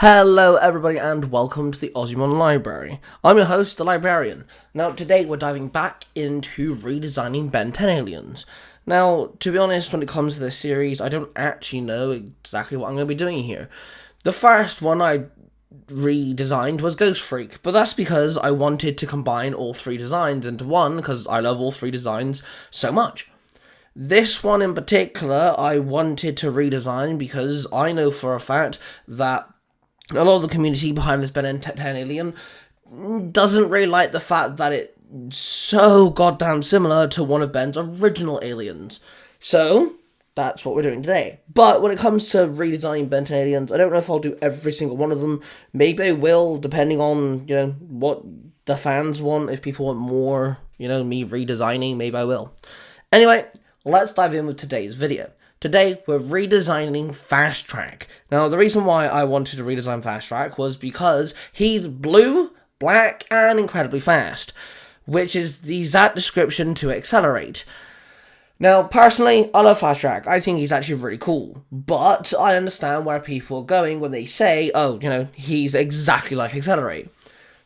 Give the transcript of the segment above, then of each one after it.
Hello everybody and welcome to the Ozzimon Library. I'm your host, the Librarian. Now today we're diving back into redesigning Ben 10 aliens. Now, to be honest, when it comes to this series, I don't actually know exactly what I'm going to be doing here. The first one I redesigned was Ghost Freak, but that's because I wanted to combine all three designs into one because I love all three designs so much. This one in particular I wanted to redesign because I know for a fact that a lot of the community behind this Ben 10 alien doesn't really like the fact that it's so goddamn similar to one of Ben's original aliens. So, that's what we're doing today. But when it comes to redesigning Ben 10 aliens, I don't know if I'll do every single one of them. Maybe I will, depending on, what the fans want. If people want more, me redesigning, maybe I will. Anyway, let's dive in with today's video. Today, we're redesigning FASTTRACK. Now, the reason why I wanted to redesign FASTTRACK was because he's blue, black, and incredibly fast, which is the exact description to accelerate. Now, personally, I love FASTTRACK. I think he's actually really cool, but I understand where people are going when they say, he's exactly like Accelerate.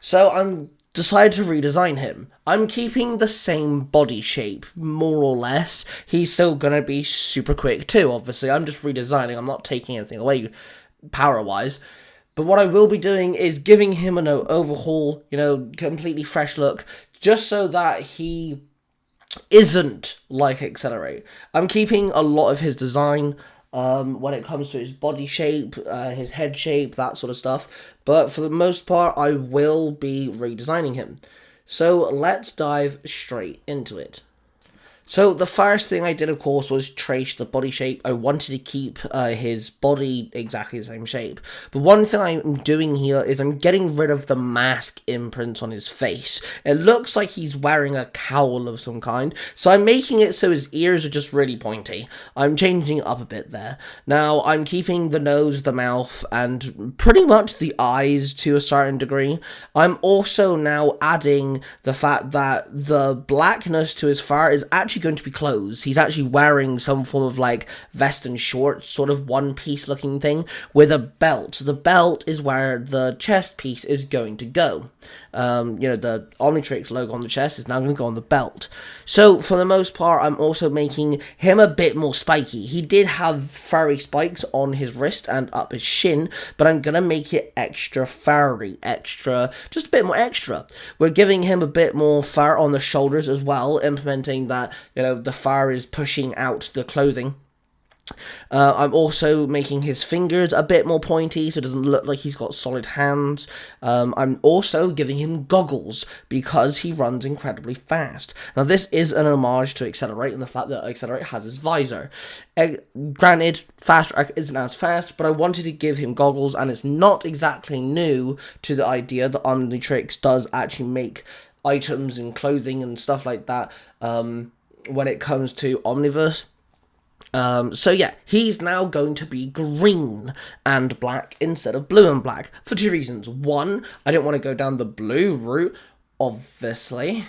So I'm decided to redesign him. I'm keeping the same body shape, more or less. He's still gonna be super quick too, obviously. I'm just redesigning, I'm not taking anything away power-wise. But what I will be doing is giving him an overhaul, completely fresh look, just so that he isn't like Accelerate. I'm keeping a lot of his design, when it comes to his body shape, his head shape, that sort of stuff. But for the most part, I will be redesigning him. So let's dive straight into it. So the first thing I did, of course, was trace the body shape. I wanted to keep his body exactly the same shape. But one thing I'm doing here is I'm getting rid of the mask imprints on his face. It looks like he's wearing a cowl of some kind. So I'm making it so his ears are just really pointy. I'm changing it up a bit there. Now, I'm keeping the nose, the mouth, and pretty much the eyes to a certain degree. I'm also now adding the fact that the blackness to his fur is actually going to be clothes. He's actually wearing some form of vest and shorts, sort of one piece looking thing with a belt. The belt is where the chest piece is going to go. The Omnitrix logo on the chest is now going to go on the belt. So for the most part, I'm also making him a bit more spiky. He did have furry spikes on his wrist and up his shin, but I'm going to make it extra furry, just a bit more extra. We're giving him a bit more fur on the shoulders as well, implementing that, the fur is pushing out the clothing. I'm also making his fingers a bit more pointy so it doesn't look like he's got solid hands. I'm also giving him goggles because he runs incredibly fast. Now this is an homage to Accelerate and the fact that Accelerate has his visor. Granted, FASTTRACK isn't as fast, but I wanted to give him goggles, and it's not exactly new to the idea that Omnitrix does actually make items and clothing and stuff like that when it comes to Omniverse. So yeah, he's now going to be green and black instead of blue and black for two reasons. One, I didn't want to go down the blue route, obviously.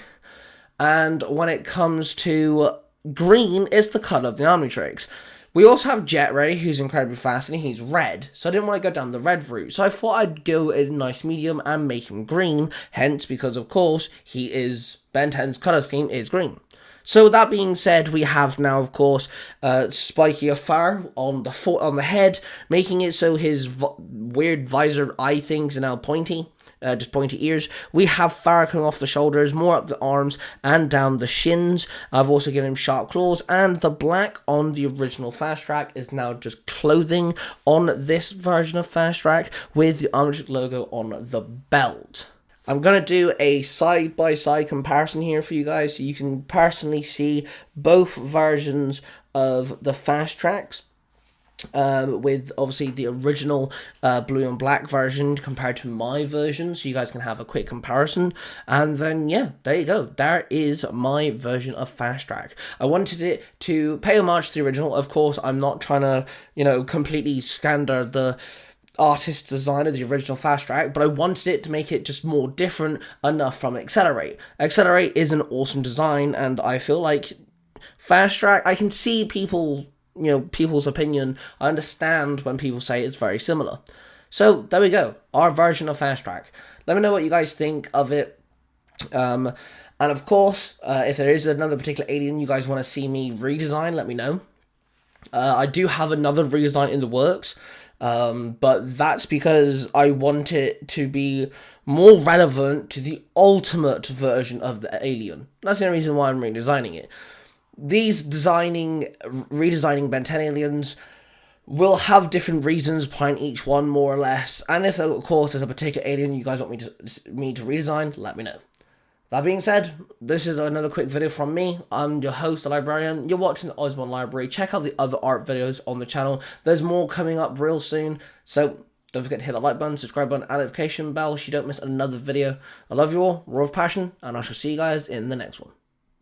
And when it comes to green, it's the colour of the Omnitrix. We also have Jet Ray, who's incredibly fast, and he's red, so I didn't want to go down the red route. So I thought I'd go a nice medium and make him green, hence because, of course, Ben 10's colour scheme is green. So that being said, we have now, of course, spikier fur on the head, making it so his weird visor eye things are now pointy, just pointy ears. We have fur coming off the shoulders, more up the arms, and down the shins. I've also given him sharp claws, and the black on the original FASTTRACK is now just clothing on this version of FASTTRACK with the Omnitrix logo on the belt. I'm going to do a side-by-side comparison here for you guys so you can personally see both versions of the FASTTRACKs, with obviously the original blue and black version compared to my version, so you guys can have a quick comparison. And then, yeah, there you go. There is my version of FASTTRACK. I wanted it to pay homage to the original. Of course, I'm not trying to, completely standard the artist design of the original FASTTRACK, but I wanted it to make it just more different enough from Accelerate. Accelerate is an awesome design, and I feel like FASTTRACK, I can see people's opinion. I understand when people say it's very similar. So there we go, our version of Fast Track. Let me know what you guys think of it. And of course, if there is another particular alien you guys want to see me redesign, let me know. I do have another redesign in the works, but that's because I want it to be more relevant to the ultimate version of the alien. That's the only reason why I'm redesigning it. These redesigning Ben 10 aliens will have different reasons behind each one, more or less. And if, of course, there's a particular alien you guys want me to redesign, let me know. That being said, this is another quick video from me. I'm your host, the Librarian. You're watching the Ozzimon Library. Check out the other art videos on the channel. There's more coming up real soon. So don't forget to hit that like button, subscribe button, and notification bell so you don't miss another video. I love you all, raw of passion, and I shall see you guys in the next one.